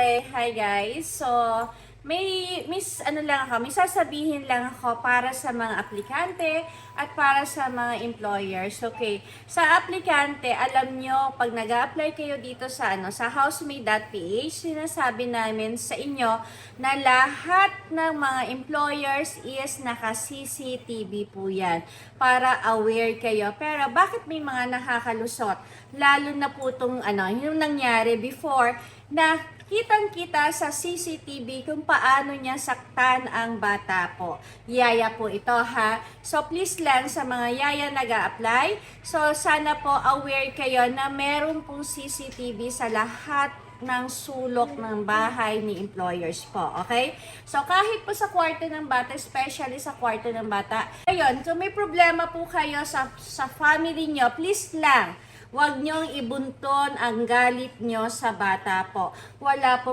Hi, hi guys. So, may sasabihin lang ako para sa mga aplikante at para sa mga employers. Okay. Sa aplikante, alam nyo, pag nag-a-apply kayo dito sa housemate.ph, sinasabi namin sa inyo na lahat ng mga employers is naka-CCTV po yan para aware kayo. Pero bakit may mga nakakalusot? Lalo na po itong yung nangyari before na kitang-kita sa CCTV kung paano niya saktan ang bata po. Yaya po ito ha. So please lang sa mga yaya nag-a-apply, so sana po aware kayo na meron pong CCTV sa lahat ng sulok ng bahay ni employers po, okay? So kahit po sa kwarto ng bata, especially sa kwarto ng bata. Ayun, so may problema po kayo sa family nyo, please lang, huwag niyong ibunton ang galit nyo sa bata po. Wala po